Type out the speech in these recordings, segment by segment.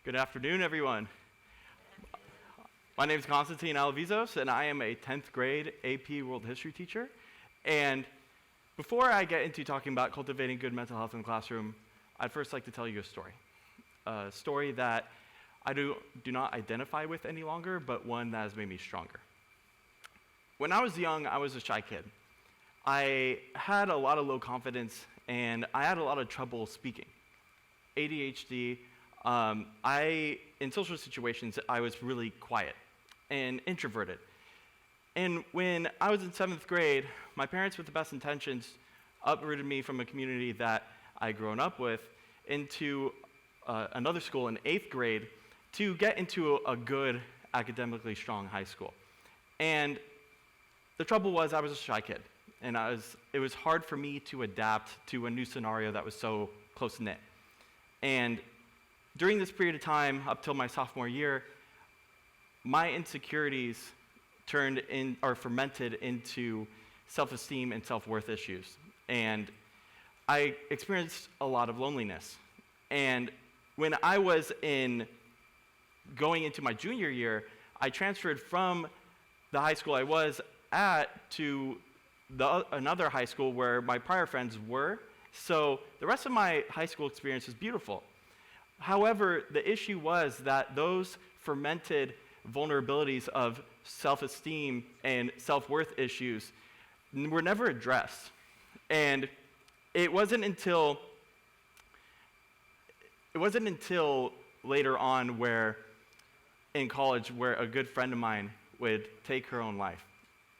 Good afternoon, everyone. My name is Constantine Alevizos, and I am a 10th grade AP World History teacher. And before I get into talking about cultivating good mental health in the classroom, I'd first like to tell you a story that I do not identify with any longer, but one that has made me stronger. When I was young, I was a shy kid. I had a lot of low confidence, and I had a lot of trouble speaking. ADHD. In social situations, I was really quiet and introverted. And when I was in 7th grade, my parents, with the best intentions, uprooted me from a community that I'd grown up with into another school in 8th grade to get into a good, academically strong high school. And the trouble was I was a shy kid, and it was hard for me to adapt to a new scenario that was so close-knit. And during this period of time, up till my sophomore year, my insecurities fermented into self-esteem and self-worth issues. And I experienced a lot of loneliness. And when I was going into my junior year, I transferred from the high school I was at to another high school where my prior friends were. So the rest of my high school experience was beautiful. However, the issue was that those fermented vulnerabilities of self-esteem and self-worth issues were never addressed. And it wasn't until later on in college where a good friend of mine would take her own life.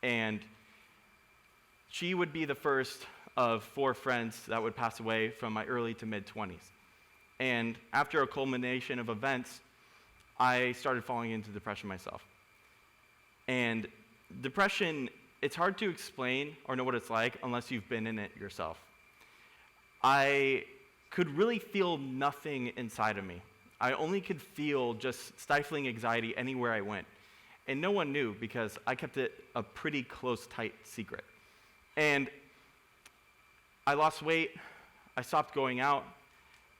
And she would be the first of 4 friends that would pass away from my early to mid-20s. And after a culmination of events, I started falling into depression myself. And depression, it's hard to explain or know what it's like unless you've been in it yourself. I could really feel nothing inside of me. I only could feel just stifling anxiety anywhere I went. And no one knew because I kept it a pretty close, tight secret. And I lost weight. I stopped going out.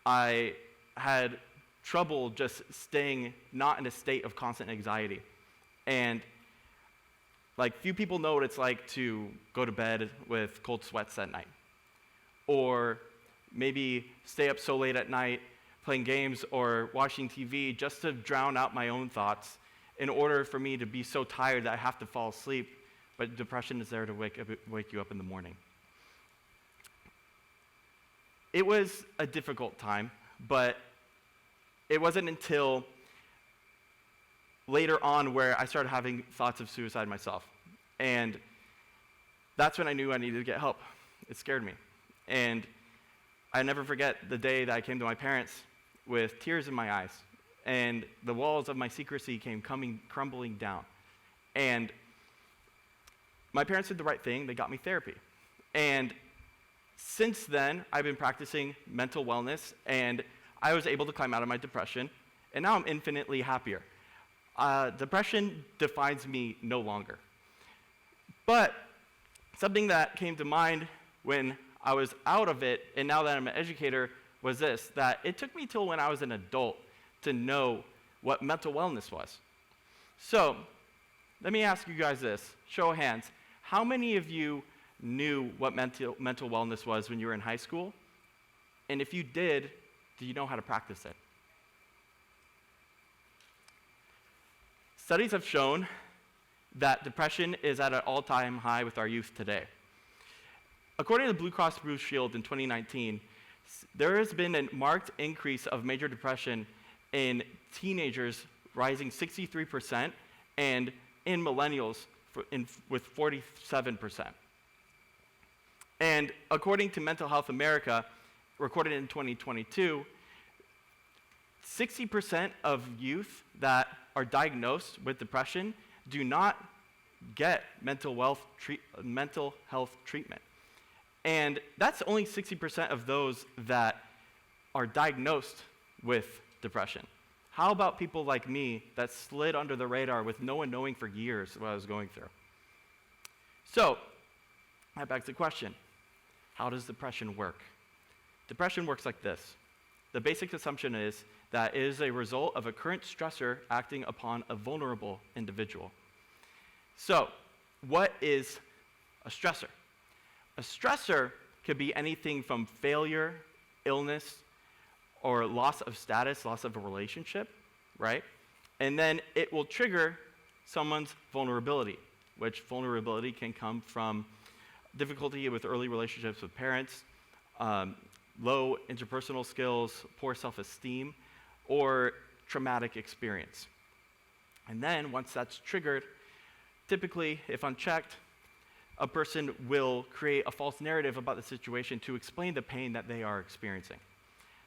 I had trouble just staying not in a state of constant anxiety. And few people know what it's like to go to bed with cold sweats at night. Or maybe stay up so late at night playing games or watching TV just to drown out my own thoughts in order for me to be so tired that I have to fall asleep, but depression is there to wake you up in the morning. It was a difficult time, but it wasn't until later on where I started having thoughts of suicide myself. And that's when I knew I needed to get help. It scared me. And I never forget the day that I came to my parents with tears in my eyes, and the walls of my secrecy came crumbling down. And my parents did the right thing. They got me therapy. And since then, I've been practicing mental wellness, and I was able to climb out of my depression, and now I'm infinitely happier. Depression defines me no longer. But something that came to mind when I was out of it, and now that I'm an educator, was this, that it took me till when I was an adult to know what mental wellness was. So, let me ask you guys this, show of hands. How many of you knew what mental wellness was when you were in high school? And if you did you know how to practice it? Studies have shown that depression is at an all-time high with our youth today. According to the Blue Cross Blue Shield in 2019, there has been a marked increase of major depression in teenagers, rising 63%, and in millennials with 47%. And according to Mental Health America, recorded in 2022, 60% of youth that are diagnosed with depression do not get mental health treatment. And that's only 60% of those that are diagnosed with depression. How about people like me that slid under the radar with no one knowing for years what I was going through? So, that begs the question, how does depression work? Depression works like this. The basic assumption is that is a result of a current stressor acting upon a vulnerable individual. So, what is a stressor? A stressor could be anything from failure, illness, or loss of status, loss of a relationship, right? And then it will trigger someone's vulnerability, which vulnerability can come from difficulty with early relationships with parents, low interpersonal skills, poor self-esteem, or traumatic experience. And then once that's triggered, typically, if unchecked, a person will create a false narrative about the situation to explain the pain that they are experiencing.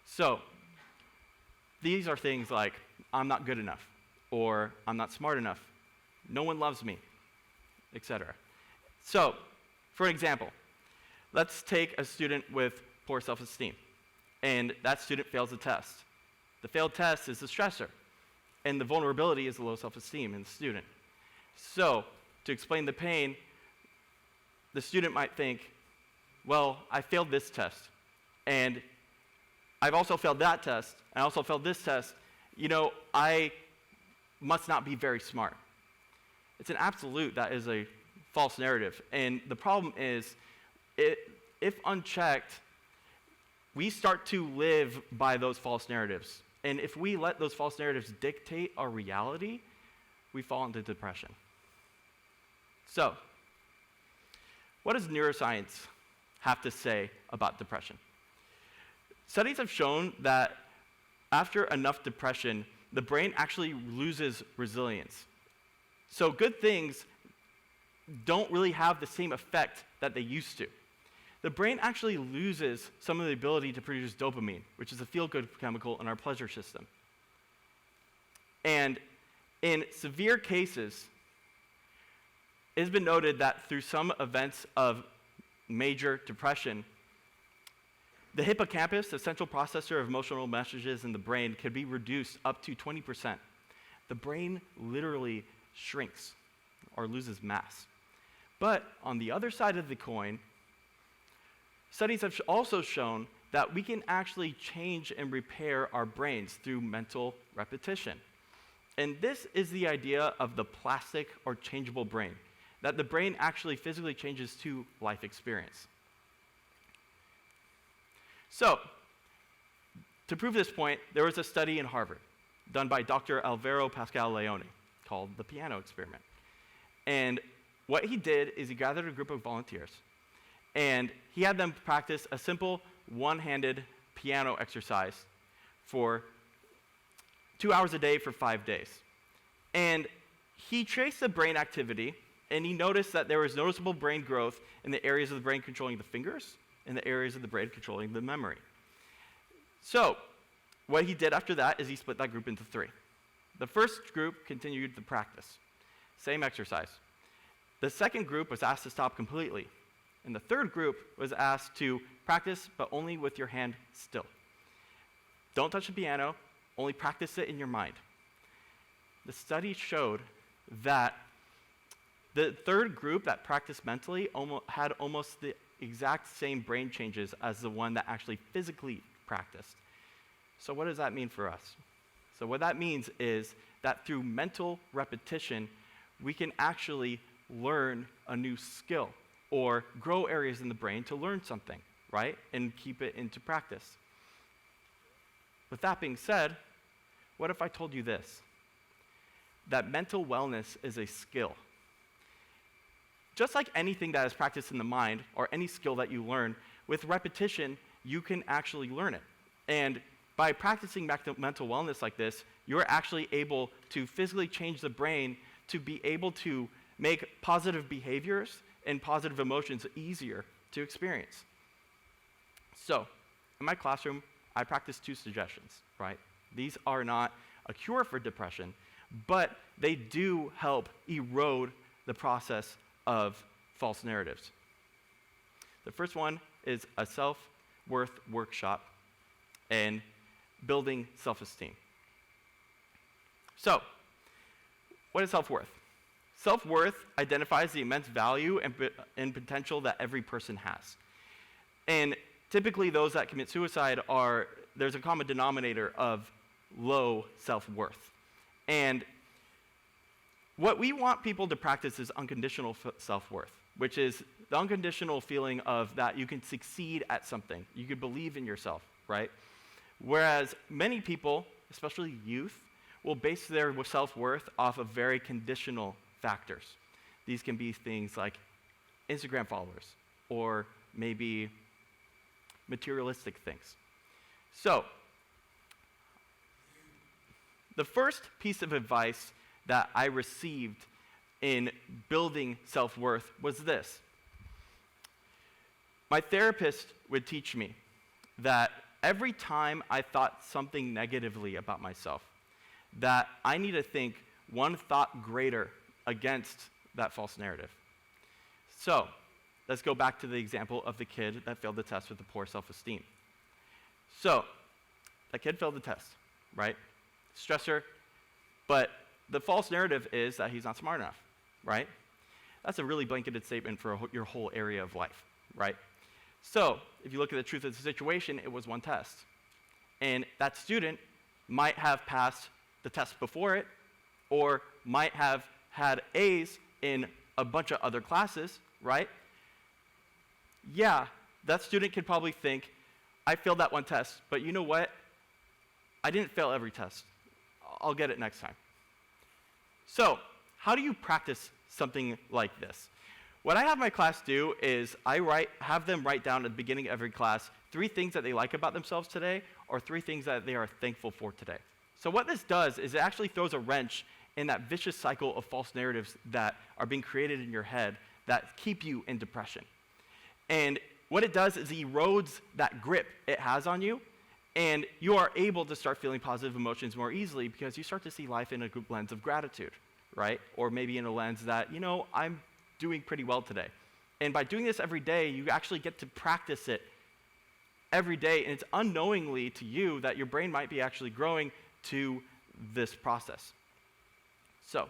So, these are things like, I'm not good enough, or I'm not smart enough, no one loves me, etc. So, for example, let's take a student with poor self-esteem, and that student fails a test. The failed test is the stressor, and the vulnerability is the low self-esteem in the student. So, to explain the pain, the student might think, well, I failed this test, and I've also failed that test, and I also failed this test. I must not be very smart. It's an absolute that is a false narrative. And the problem is, if unchecked, we start to live by those false narratives. And if we let those false narratives dictate our reality, we fall into depression. So, what does neuroscience have to say about depression? Studies have shown that after enough depression, the brain actually loses resilience. So good things don't really have the same effect that they used to. The brain actually loses some of the ability to produce dopamine, which is a feel-good chemical in our pleasure system. And in severe cases, it has been noted that through some events of major depression, the hippocampus, the central processor of emotional messages in the brain, could be reduced up to 20%. The brain literally shrinks or loses mass. But on the other side of the coin, studies have also shown that we can actually change and repair our brains through mental repetition. And this is the idea of the plastic or changeable brain, that the brain actually physically changes to life experience. So, to prove this point, there was a study in Harvard done by Dr. Alvaro Pascal Leone called the piano experiment. And what he did is he gathered a group of volunteers, and he had them practice a simple one-handed piano exercise for 2 hours a day for 5 days. And he traced the brain activity, and he noticed that there was noticeable brain growth in the areas of the brain controlling the fingers and the areas of the brain controlling the memory. So, what he did after that is he split that group into 3. The first group continued the practice, same exercise. The second group was asked to stop completely, and the third group was asked to practice, but only with your hand still. Don't touch the piano, only practice it in your mind. The study showed that the third group that practiced mentally had almost the exact same brain changes as the one that actually physically practiced. So what does that mean for us? So what that means is that through mental repetition, we can actually learn a new skill or grow areas in the brain to learn something, right? And keep it into practice. With that being said, what if I told you this? That mental wellness is a skill. Just like anything that is practiced in the mind, or any skill that you learn, with repetition, you can actually learn it. And by practicing mental wellness like this, you're actually able to physically change the brain to be able to make positive behaviors and positive emotions easier to experience. So, in my classroom, I practice 2 suggestions, right? These are not a cure for depression, but they do help erode the process of false narratives. The first one is a self-worth workshop and building self-esteem. So, what is self-worth? Self-worth identifies the immense value and potential that every person has. And typically those that commit suicide there's a common denominator of low self-worth. And what we want people to practice is unconditional self-worth, which is the unconditional feeling of that you can succeed at something. You can believe in yourself, right? Whereas many people, especially youth, will base their self-worth off of very conditional factors. These can be things like Instagram followers or maybe materialistic things. So, the first piece of advice that I received in building self-worth was this. My therapist would teach me that every time I thought something negatively about myself, that I need to think one thought greater against that false narrative. So, let's go back to the example of the kid that failed the test with the poor self-esteem. So, that kid failed the test, right? Stressor, but the false narrative is that he's not smart enough, right? That's a really blanketed statement for your whole area of life, right? So, if you look at the truth of the situation, it was one test. And that student might have passed the test before it, or might have had A's in a bunch of other classes, right? Yeah, that student could probably think, I failed that one test, but you know what? I didn't fail every test. I'll get it next time. So, how do you practice something like this? What I have my class do is have them write down at the beginning of every class 3 things that they like about themselves today, or 3 things that they are thankful for today. So what this does is it actually throws a wrench in that vicious cycle of false narratives that are being created in your head that keep you in depression. And what it does is it erodes that grip it has on you, and you are able to start feeling positive emotions more easily because you start to see life in a lens of gratitude, right? Or maybe in a lens that, I'm doing pretty well today. And by doing this every day, you actually get to practice it every day, and it's unknowingly to you that your brain might be actually growing to this process. So,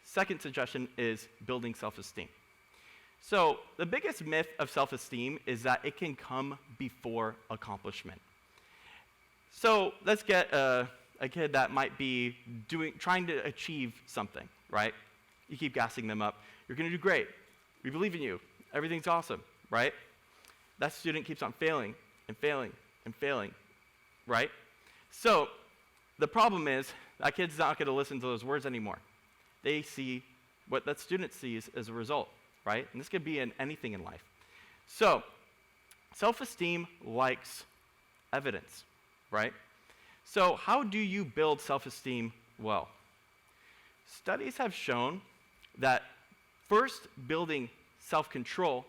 second suggestion is building self-esteem. So, the biggest myth of self-esteem is that it can come before accomplishment. So, let's get a kid that might be trying to achieve something, right? You keep gassing them up. You're going to do great. We believe in you. Everything's awesome, right? That student keeps on failing and failing and failing, right? So, the problem is that kid's not going to listen to those words anymore. They see what that student sees as a result, right? And this could be in anything in life. So, self-esteem likes evidence, right? So, how do you build self-esteem well? Studies have shown that first building self-control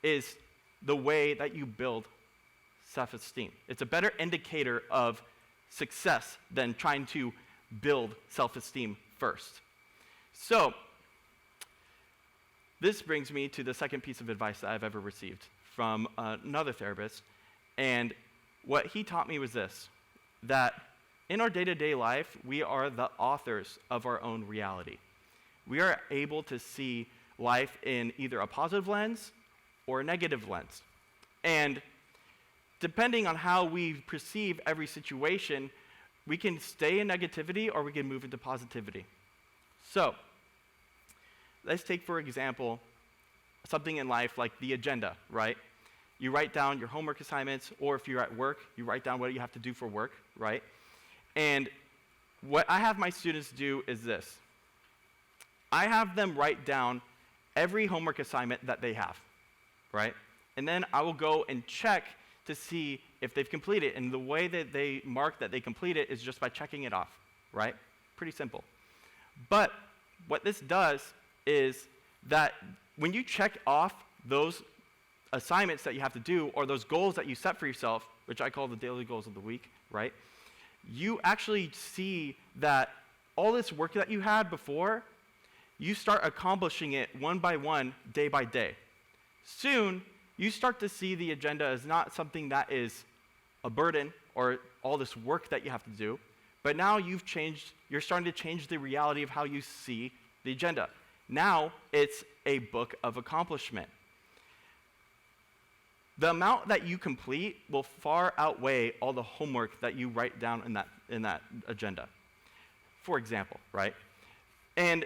is the way that you build self-esteem. It's a better indicator of success than trying to build self-esteem first. So, this brings me to the second piece of advice that I've ever received from another therapist. And what he taught me was this, that in our day-to-day life, we are the authors of our own reality. We are able to see life in either a positive lens or a negative lens. And depending on how we perceive every situation, we can stay in negativity or we can move into positivity. So, let's take, for example, something in life like the agenda, right? You write down your homework assignments, or if you're at work, you write down what you have to do for work, right? And what I have my students do is this. I have them write down every homework assignment that they have, right? And then I will go and check to see if they've completed it. And the way that they mark that they complete it is just by checking it off, right? Pretty simple. But what this does is that when you check off those assignments that you have to do, or those goals that you set for yourself, which I call the daily goals of the week, right? You actually see that all this work that you had before, you start accomplishing it one by one, day by day. Soon, you start to see the agenda as not something that is a burden or all this work that you have to do, but now you're starting to change the reality of how you see the agenda. Now, it's a book of accomplishment. the amount that you complete will far outweigh all the homework that you write down in that agenda, for example, right? And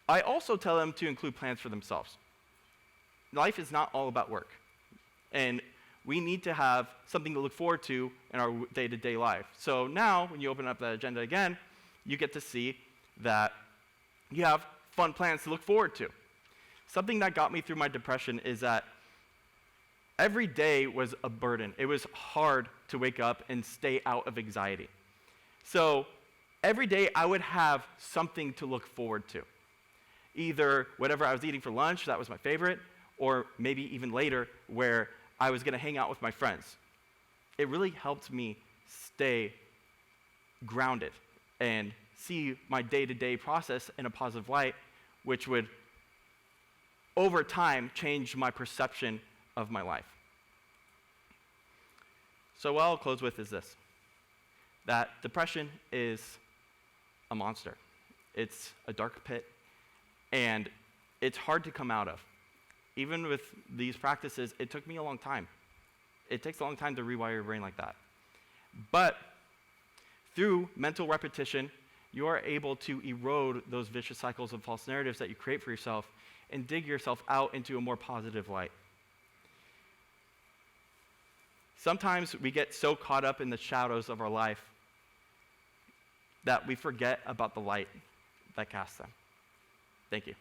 I also tell them to include plans for themselves. Life is not all about work. And we need to have something to look forward to in our day-to-day life. So now, when you open up that agenda again, you get to see that you have fun plans to look forward to. Something that got me through my depression is that every day was a burden. It was hard to wake up and stay out of anxiety. So every day I would have something to look forward to. Either whatever I was eating for lunch, that was my favorite, or maybe even later where I was going to hang out with my friends. It really helped me stay grounded and see my day-to-day process in a positive light, which would, over time, change my perception of my life. So what I'll close with is this, that depression is a monster. It's a dark pit, and it's hard to come out of. Even with these practices, it took me a long time. It takes a long time to rewire your brain like that. But through mental repetition, you are able to erode those vicious cycles of false narratives that you create for yourself and dig yourself out into a more positive light. Sometimes we get so caught up in the shadows of our life that we forget about the light that casts them. Thank you.